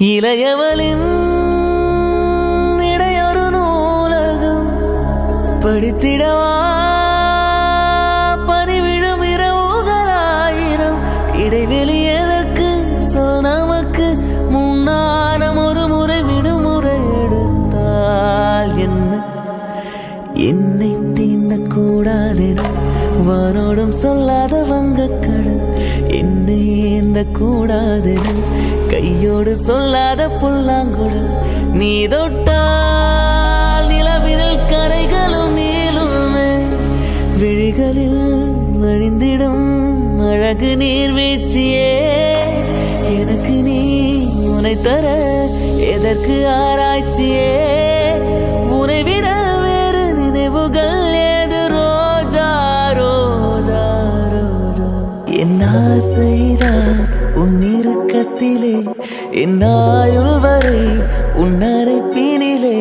இளையவளின் இடையொரு நூலகம் படித்திடவா பறிவிடும் இரவுகளாயிரம் இடைவெளி எதற்கு சொல் நமக்கு முன்னாரம் ஒரு முறை விடுமுறை எடுத்தால் என்ன என்னை தீண்டக்கூடாதென வானோடும் சொல்லாத வங்கக்கடல் என்னை ஏந்த கூடாதென கையோடு சொல்லாத புல்லாங்குழல் நீ தொட்டால் நிலவினில் கரைகளும் நீளுமே விழிகளில் வழிந்திடும் அழகு நீர்வீழ்ச்சியே எனக்கு நீ உனை தர எதற்கு ஆராய்ச்சியே உனை விட வேறு நினைவுகள் ஏது ரோஜா ரோஜா ரோஜா என் ஆசைதான் உன் இறுக்கத்திலே என் ஆயுள் வரை உன் அரைப்பினிலே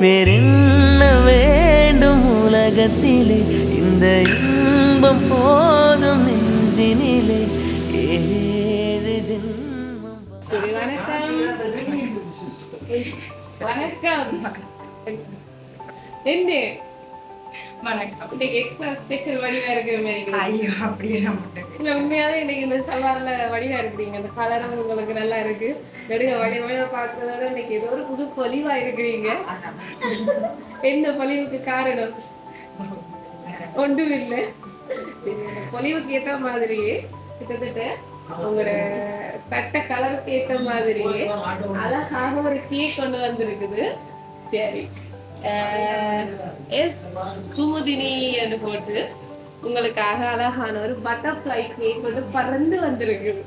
வேறென்ன வேண்டும் உலகத்திலே இந்த இன்பம் போதும் நெஞ்சினிலே ஏழு ஜென்மம். வணக்கம் என்ன வணக்கம். இன்னைக்கு எக்ஸ்ட்ரா ஸ்பெஷல் வடிவா இருக்கிற மாதிரி. ஐயோ அப்படியே இல்ல உண்மையாவே இன்னைக்கு இந்த சல்வார்ல வடிவா இருக்கிறீங்க. அந்த கலரும் உங்களுக்கு நல்லா இருக்கு. நெடுக வடிவா பார்க்கறதோட இன்னைக்கு ஏதோ ஒரு புது பொலிவா இருக்கிறீங்க. என்ன பொலிவுக்கு காரணம்? ஒன்றும் இல்லை. சரி, பொலிவுக்கு ஏற்ற மாதிரியே கிட்டத்தட்ட உங்களோட சட்ட கலருக்கு ஏற்ற மாதிரியே அழகாக ஒரு கேக் கொண்டு வந்திருக்குது. சரி, எஸ் குமுதினி என்று போட்டு உங்களுக்காக அழகான ஒரு பட்டர்ஃப்ளை கேக் கொண்டு பறந்து வந்திருக்குது.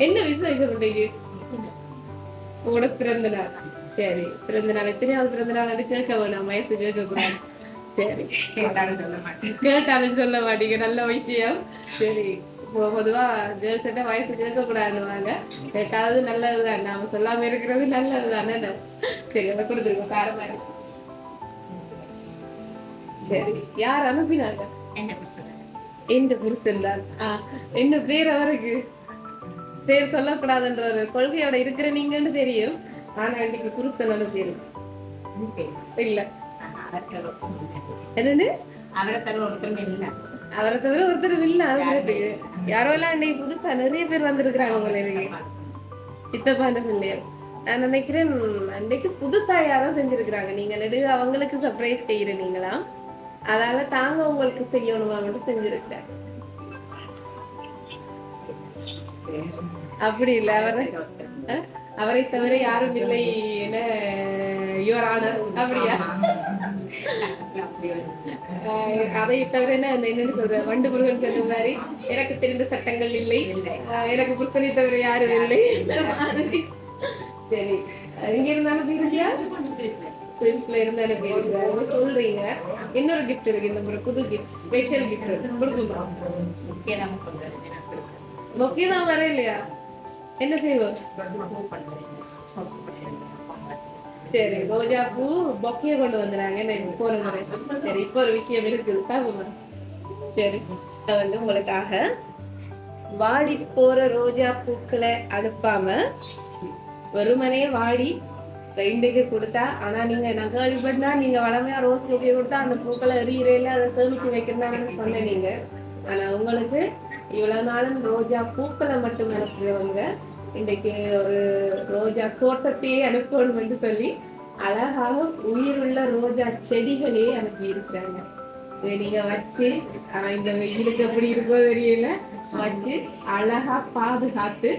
என்ன விசேஷம் இன்னைக்கு? உங்களோட பிறந்த நாள். சரி, பிறந்த நாள் எத்தனையாவது பிறந்த நாள் கேட்க வேணாம், வயசு கேட்க கூடாது. சரி, கேட்டாலும் சொல்ல மாட்டீங்க, நல்ல விஷயம். சரி, பொதுவா கேர்ள்ஸ் கிட்ட வயசு கேட்க கூடாதுன்னு கேட்டாவது நல்லதுதான், நாம சொல்லாம இருக்கிறது நல்லதுதானே. சரி, அதை கொடுத்துருக்கோம் காரமா இருக்கு. சரி, யார் அனுப்பினாங்க? எந்த புருஷன் தான். என்ன பேர் அவருக்கு? பேர் சொல்லக்கூடாதுன்ற ஒரு கொள்கையோட இருக்கிற நீங்கன்னு தெரியும். ஆனா இன்னைக்கு புருஷன் அனுப்பியிருக்கு இல்ல. என்னன்னு? அவரை தவிர ஒருத்தரும் இல்ல. அது யாரோ எல்லாம் இன்னைக்கு புதுசா நிறைய பேர் வந்திருக்கிறாங்க. உங்களுக்கு சித்தப்பாண்ட பிள்ளையர் நான் நினைக்கிறேன் அன்னைக்கு புதுசா யாரோ செஞ்சிருக்கிறாங்க. நீங்க நெடுக அவங்களுக்கு சர்ப்ரைஸ் செய்யறீங்களா, அதால தாங்க உங்களுக்கு செய்யணுமான்னு செஞ்சிருக்கிறாங்க. அப்படி இல்ல, அவரை தவிர யாரும் இல்லை என யுவர் ஆனர். அப்படியா? அதை தவிர என்னன்னு சொல்ற வண்டு முருகன் சொல்ற மாதிரி எனக்கு தெரிந்த சட்டங்கள் இல்லை, எனக்கு புருஷனை தவிர யாரும் இல்லை. சரி, இங்க இருந்தாலும் போயிருக்கியா? சுவிஸ்ல இருந்தாலும் போயிருக்காரு சொல்றீங்க. இன்னொரு கிஃப்ட் இருக்கு, இந்த புது கிஃப்ட், ஸ்பெஷல் கிஃப்ட் கொடுக்குமா? பொக்கே தான் வர இல்லையா? என்ன செய்வோம்? சரி, ரோஜா பூ பொக்கைய கொண்டு வந்துறாங்க போற முறை. சரி, இப்போ ஒரு விஷயம் இருக்குது பாருங்க. சரி, வந்து உங்களுக்காக வாடி போற ரோஜா பூக்களை அனுப்பாம வெறுமனே வாடி இன்றைக்கு கொடுத்தா, ஆனா நீங்க நான் கேள்விப்பட்டா நீங்க வளமையா ரோஸ் பூக்கையை கொடுத்தா அந்த பூக்களை எரியறையில அதை சேமிச்சு வைக்கிறதான்னு சொன்னீங்க. ஆனா உங்களுக்கு இவ்வளவு நாளும் ரோஜா பூக்களை மட்டும் அனுப்புறவங்க இன்றைக்கு ஒரு ரோஜா தோட்டத்தையே அனுப்பணும் என்று சொல்லி அழகாக உயிருள்ள ரோஜா செடிகளே அனுப்பி இருக்கிறாங்க. இதை நீங்க வச்சு, ஆனா இந்த வெயிலுக்கு எப்படி இருக்கோ தெரியல, வச்சு அழகா பாதுகாத்து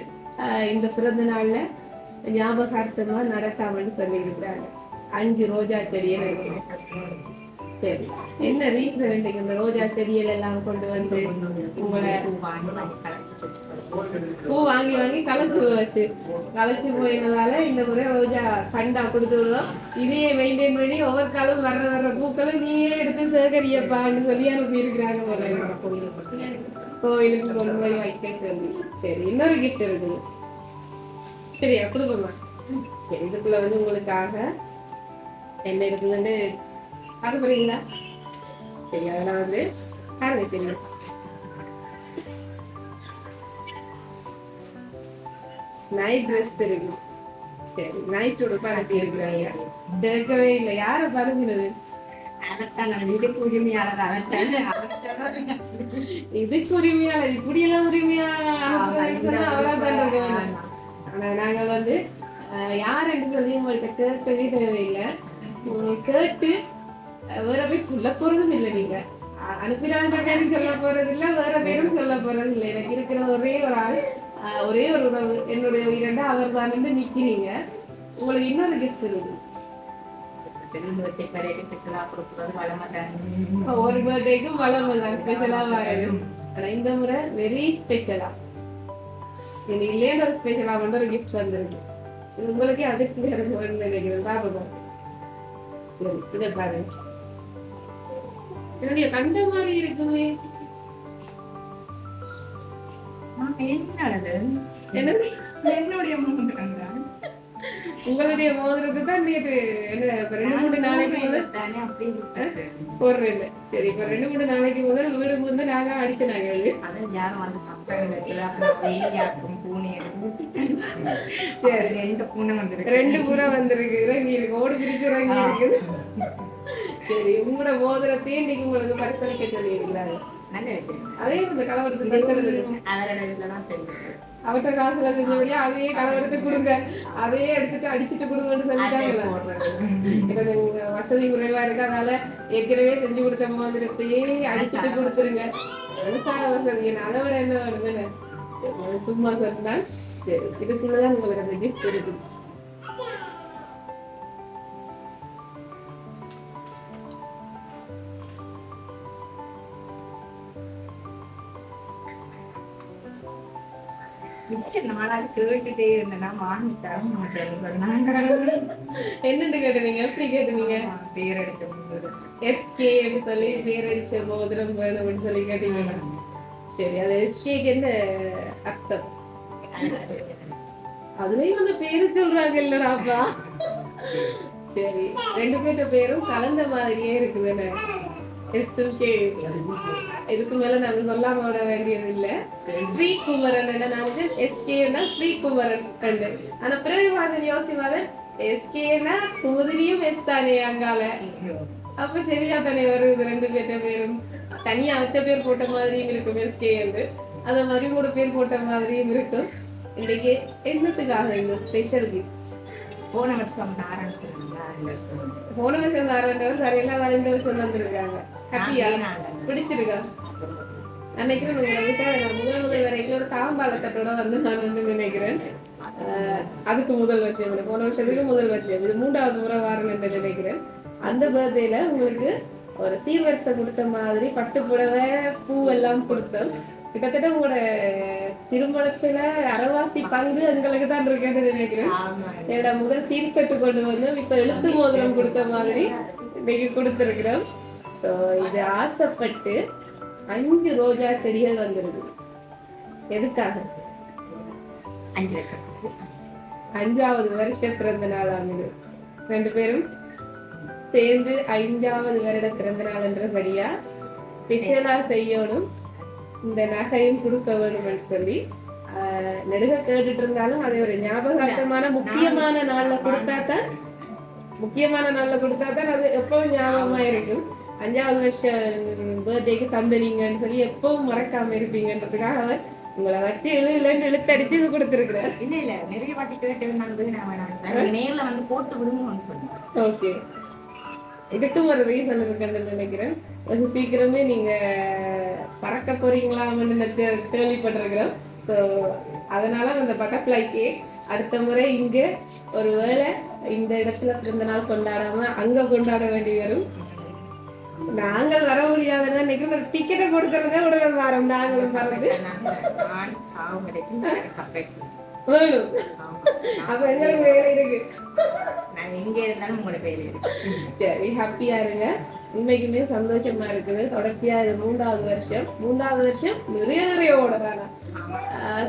இந்த பிறந்த நாள்ல ஞாபகார்த்தமா நடக்காமன்னு சொல்லி இருக்கிறாங்க. 5 ரோஜா செடியை. சரி, என்ன ரீசன் இன்னைக்கு இந்த ரோஜா செடிகள் எல்லாம் கொண்டு வந்து உங்களை பூ வாங்கி வாங்கி களைச்சு போயினதால இந்த முறை ரோஜா கண்டா கொடுத்து விடுவோம். இதையே மெயின்டைன் பண்ணி ஒவ்வொரு காலம் வர்ற பூக்களும் நீயே எடுத்து சேகரியப்பான்னு சொல்லி அனுப்பி இருக்கிறாங்க கோவிலுக்கு கொண்டு போய் வைக்க சொல்லி. சரி, இன்னொரு கிஃப்ட் இருக்குது. சரியா, கொடுப்போமா? சரி, இதுக்குள்ள வந்து உங்களுக்காக என்ன இருக்குதுன்னு பார்க்க போறீங்களா? சரி, அதெல்லாம் வந்து பாருங்க. சரி, நைட் ட்ரெஸ் இருக்கு. சரி, நைட் உடுப்பு அனுப்பி இருக்கிறாங்க. கேட்கவே இல்லை. யாரை பருகினது? இதுக்கு உரிமையாளர். இப்படியெல்லாம் உரிமையாளர் ஆனா நாங்க வந்து யார் என்று சொல்லி உங்கள்கிட்ட கேட்கவே தேவையில்லை. கேட்டு வேற பேர் சொல்ல போறதும் இல்லை. நீங்க அனுப்பினாங்க பேரும் சொல்ல போறது இல்லை, வேற பேரும் சொல்ல போறது இல்லை. எனக்கு இருக்கிற ஒரே ஒரு ஆள், ஒரே ஒரு உறவு, என்னுடைய உயிரண்டா அவர் தான் நிக்கிறீங்க. உங்களுக்கு இன்னொரு கிஃப்ட் இருக்கு. ஒரு பர்த்டேக்கும் வளமை தான் ஸ்பெஷலா வருது. ஆனா இந்த முறை வெரி ஸ்பெஷலா இல்லையா ஒரு ஸ்பெஷலா வந்து ஒரு கிஃப்ட் வந்திருக்கு. உங்களுக்கே அதிர்ஷ்டம் இருக்கும்னு நினைக்கிறேன். பாப்பா சரி, இதை பாருங்க. எனக்கு கண்ட மாதிரி இருக்குமே. என்னுடைய உங்களுடைய மோதிரத்து தான் நேற்று என்ன 2-3 நாளைக்கு முதல் போடுறேன். சரி, இப்ப 2-3 நாளைக்கு முதல் வீடு வந்து நாங்க அடிச்சுனாங்க. சரி, 2 பூனை வந்திருக்கு. இறங்கி இருக்கு, ஓடு பிரிச்சு இறங்கி இருக்குது. சரி, உங்களோட மோதிரத்தையும் இன்னைக்கு உங்களுக்கு பரிசளிக்க சொல்லி இருக்கிறாங்க. அதே இந்த கலவரத்துக்கு அவர்கிட்ட காசுல செஞ்சபடியா அதையே கலவரத்தை கொடுங்க, அதையே எடுத்துட்டு அடிச்சுட்டு கொடுங்கன்னு சொல்லிட்டாங்க. வசதி குறைவா இருக்கு, அதனால ஏற்கனவே செஞ்சு கொடுத்த மோதிரத்தையே அடிச்சுட்டு கொடுத்துருங்க. வசதி அதை விட என்ன வேணுங்க? சும்மா சொன்னா சரி, இதுக்குள்ளதான் உங்களுக்கு அந்த கிஃப்ட் இருக்கு. கேட்டுட்டே இருந்தேன்னா வாங்கிட்டாங்க. என்னன்னு கேட்டீங்க? எப்படி கேட்டீங்க? பேர் அடிச்ச எஸ்கே சொல்லி பேர் அடிச்ச மோதிரம் வேணும்னு சொல்லி கேட்டீங்க. சரி, அது எஸ்கேக்கு என்ன அர்த்தம்? அதுலயும் அந்த பேரு சொல்றாங்க இல்லடாப்பா. சரி, 2 பேர்ட்ட பேரும் கலந்த மாதிரியே இருக்குதுன்னு. இதுக்கு மேல நாங்க சொல்லாம விட வேண்டியது இல்ல. ஸ்ரீகுமரன் என்ன எஸ்கேனா ஸ்ரீகுமரன் கண்டு. ஆனா பிறகு மாதிரி யோசிவாதன் எஸ்கேனா குமுதிரியும் எஸ் தானே அங்கால. அப்ப சரியா தானே வருது. 2 பேர்ட்ட பேரும் தனியா அவத்த பேர் போட்ட மாதிரியும் இருக்கும் எஸ்கே வந்து. அத மாதிரி கூட பேர் போட்ட மாதிரியும் இருக்கும். இன்னைக்கு என்னத்துக்காக இந்த ஸ்பெஷல் கிஃப்ட்ஸ்? போன வருஷம் தாரன் சரியில்லை, வேற இந்த வருஷம் வந்திருக்காங்க. ஹாப்பியா? பிடிச்சிருக்கா? நினைக்கிறேன் முதல் வரைக்கும் ஒரு தாம்பாளத்தோட வந்து நான் வந்து நினைக்கிறேன். அதுக்கு முதல் வருஷம், போன வருஷத்துக்கு முதல் வருஷம், இது 3வது முறை வாரம் என்று நினைக்கிறேன். அந்த பர்த்டேல உங்களுக்கு ஒரு சீர்வரிசை கொடுத்த மாதிரி பட்டு புடவை பூ எல்லாம் கொடுத்தோம். கிட்டத்தட்ட உங்களோட திருமணத்துல அரைவாசி பங்கு எங்களுக்கு தான் இருக்கேன்னு நினைக்கிறேன். என்னோட முதல் சீர்கட்டு கொண்டு வந்து இப்ப எழுத்து மோதிரம் கொடுத்த மாதிரி இன்னைக்கு கொடுத்துருக்கிறோம். இது ஆசைப்பட்டு 5 ரோஜா செடிகள் வந்திருக்கு. எதுக்காக? 5 வருஷம் 5வது வருஷம் பிறந்த நாள் ஆகுது. 2 பேரும் சேர்ந்து 5வது வருட பிறந்த நாள் என்றபடியா ஸ்பெஷலா செய்யணும், இந்த நகையும் கொடுக்க வேணும்னு சொல்லி நெடுக கேட்டுட்டு இருந்தாலும் அதை ஒரு ஞாபகார்த்தமான முக்கியமான நாள்ல கொடுத்தாதான் அது எப்பவும் ஞாபகமா இருக்கும். 5வது வருஷம் பர்த்டேக்கு தந்தனீங்கன்னு சொல்லி எப்பவும் மறக்காம இருப்பீங்கன்றதுக்காக அவர் உங்களை வச்சு இழுத்தடிச்சு இது கொடுத்துருக்குறாரு. இல்ல நிறைய வாட்டி கேட்டு நேர்ல வந்து போட்டு விடுங்கன்னு சொன்னேன். ஓகே, இதுக்கும் ஒரு ரீசன் இருக்குன்னு நினைக்கிறேன். கொஞ்சம் சீக்கிரமே நீங்க பறக்க போறீங்களான்னு கேள்விப்பட்டிருக்கிறோம். ஸோ அதனால அந்த பட்டர்ஃப்ளை கேக் அடுத்த முறை இங்க ஒருவேளை இந்த இடத்துல பிறந்த நாள் கொண்டாடாம அங்க கொண்டாட வேண்டி வரும். நாங்கள் வர முடியாதுன்னா நினைக்கிறோம். டிக்கெட்டை கொடுக்கறதே உடனே வரோம். நாங்களும் வர்றது வேணும். அப்ப எங்களுக்கு வேலை இருக்கு. சரி, ஹாப்பியா இருங்க. உண்மைக்குமே சந்தோஷமா இருக்குது. தொடர்ச்சியா இது 3வது வருஷம் நிறைய ஓடுறாங்க.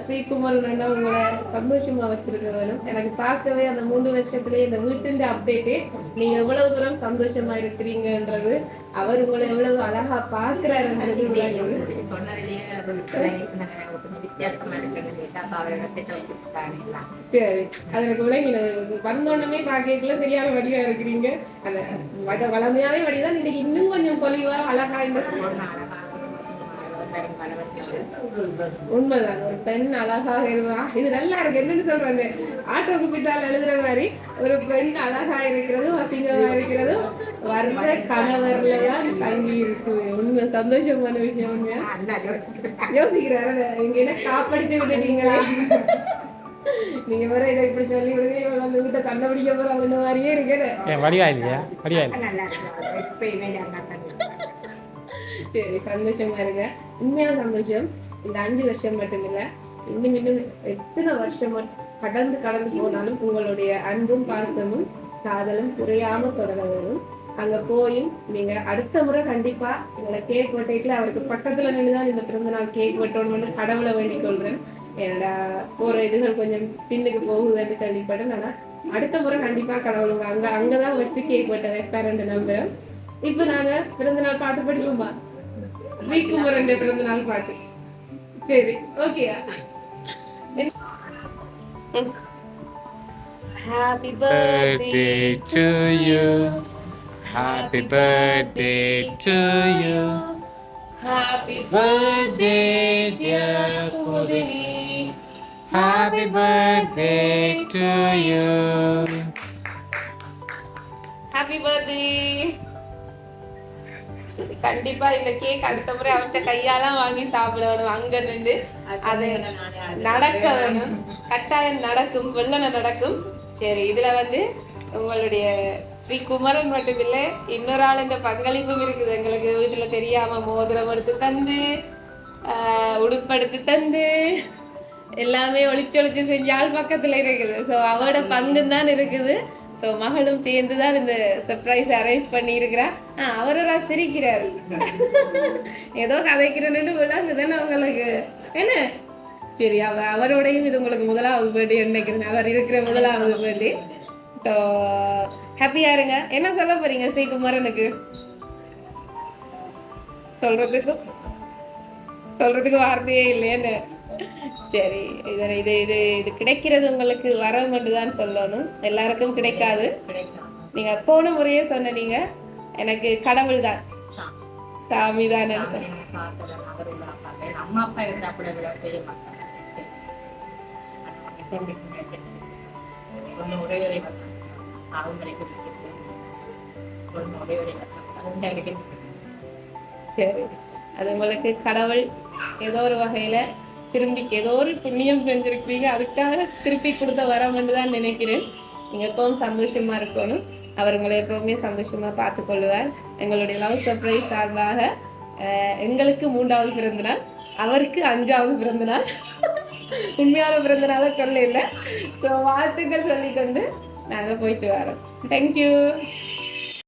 ஸ்ரீகுமாரன் அண்ணா உங்களை சந்தோஷமா வச்சிருக்க வேணும். எனக்கு பார்க்கவே அந்த 3 வருஷத்துலயே இந்த வீட்டுன்ற அப்டேட்டே நீங்க எவ்வளவு தூரம் சந்தோஷமா இருக்கிறீங்கன்றது, அவர் உங்களை எவ்வளவு அழகா பாக்குறாருன்றது சொன்னதுலயே வித்தியாசமா இருக்கிறது. சரி, அது எனக்கு விளங்கினது. வந்தோடனே பாக்கல சரியான வடிவா இருக்கிறீங்க. அந்த வளமையாவே வடிதான் இன்னைக்கு இன்னும் கொஞ்சம் பொலிவா அழகா இந்த உண்மைதான். ஒரு பெண் அழகாக இருவா, இது நல்லா இருக்கு. என்னன்னு சொல்றது, ஆட்டோக்கு பித்தால் எழுதுற மாதிரி ஒரு பெண் அழகா இருக்கிறதும் அசிங்கமா இருக்கிறதும் வர்ற கணவர்லதான் தங்கி இருக்குது. உண்மை சந்தோஷமான விஷயம். உண்மையா யோசிக்கிறாரு, நீங்க என்ன காப்படிச்சு விட்டுட்டீங்களா? நீங்க வேற இதை இப்படி சொல்லி விடுங்க, அந்த வீட்டை தண்டை பிடிக்க போற அந்த மாதிரியே இருக்கு. வடிவா இல்லையா? வடிவா இல்லை. சரி, சந்தோஷமா இருங்க. உண்மையான சந்தோஷம். இந்த 5 வருஷம் மட்டும் இல்ல, இன்னும் எத்தனை வருஷம் கடந்து போனாலும் உங்களுடைய அன்பும் பாசமும் காதலும் குறையாம தொடர வேணும். அங்க போயும் நீங்க அடுத்த முறை கண்டிப்பா உங்களை கேக் வெட்டிட்டுல அவருக்கு பக்கத்துல நின்றுதான் இந்த பிறந்தநாள் கேக் வெட்டணும்னு கடவுளை வேண்டிக் கொள்றேன். என்னோட போற இதுகள் கொஞ்சம் பின்னுக்கு போகுதுன்னு கேள்விப்பட்டேன். ஆனா அடுத்த முறை கண்டிப்பா கடவுளுங்க அங்கதான் வச்சு கேக் வெட்ட வைப்பாருன்னு நம்புறேன். இப்ப நாங்க பிறந்தநாள் பாட்டு படிப்போமா? ஸ்ரீகுமாரன் பிறந்தநாள் பாட்டு. சரி, ஓகேயா? Happy birthday to you. Happy birthday to you. Happy birthday dear Kudini. Happy birthday to you. Happy birthday. சரி, கண்டிப்பா இந்த கேக் அடுத்த முறை அவற்ற கையாலாம் வாங்கி சாப்பிடணும். அங்க நின்று அது நடக்க வேணும். கட்டாயம் நடக்கும், வெள்ளன நடக்கும். சரி, இதுல உங்களுடைய ஸ்ரீகுமாரன் மட்டும் இல்லை, இன்னொரு ஆள் இந்த பங்களிப்பும் இருக்குது. எங்களுக்கு வீட்டுல தெரியாம மோதிரம் எடுத்து தந்து, உடுப்படுத்து தந்து, எல்லாமே ஒளிச்சு செஞ்ச ஆள் பக்கத்துல இருக்குது. ஸோ அவரோட பங்கு தான் இருக்குது. ஸோ மகளும் சேர்ந்து தான் இந்த சர்ப்ரைஸ் அரேஞ்ச் பண்ணி இருக்கிறா. அவரோட சிரிக்கிறாரு, ஏதோ கதைக்கிறேன்னு விழாங்க தானே உங்களுக்கு என்ன? சரி, அவரோடையும் இது உங்களுக்கு முதலாவது பர்த்டே நினைக்கிறேன். அவர் இருக்கிற முதலாவது பர்த்டே. ஸோ ஹாப்பியா இருங்க. என்ன சொல்ல போறீங்க ஸ்ரீகுமாரனுக்கு? சொல்றதுக்கு வார்த்தையே இல்லையேன்னு. சரி, இது கிடைக்கிறது உங்களுக்கு வரம் மட்டும்தான் சொல்லணும். எல்லாருக்கும் கிடைக்காது. நீங்க போன முறையே சொன்னீங்க, எனக்கு கடவுள் தான் சாமி தான். அம்மா அப்பா இருந்தா கூட செய்ய மாட்டாங்க. சொன்ன ஒரே ஒரே வசனம் சாகும் வரைக்கும் சொன்ன ஒரே ஒரே வசனம். சரி, அது உங்களுக்கு கடவுள் ஏதோ ஒரு வகையில திரும்பி ஏதோ ஒரு புண்ணியம் செஞ்சிருக்கீங்க, அதுக்காக திருப்பி கொடுத்த வரம்னு தான் நினைக்கிறேன். நீங்க எப்பவும் சந்தோஷமா இருக்கணும். அவர் உங்களை எப்பவுமே சந்தோஷமா பார்த்து கொள்ளுவார். எங்களுடைய லவ் சர்ப்ரைஸ் சார்பாக எங்களுக்கு 3வது பிறந்தநாள், அவருக்கு 5வது பிறந்தநாள். உண்மையான பிறந்தநாள சொல்ல இல்லை. ஸோ வாழ்த்துக்கள் சொல்லிக்கொண்டு நாங்கள் போயிட்டு வரோம். தேங்க்யூ.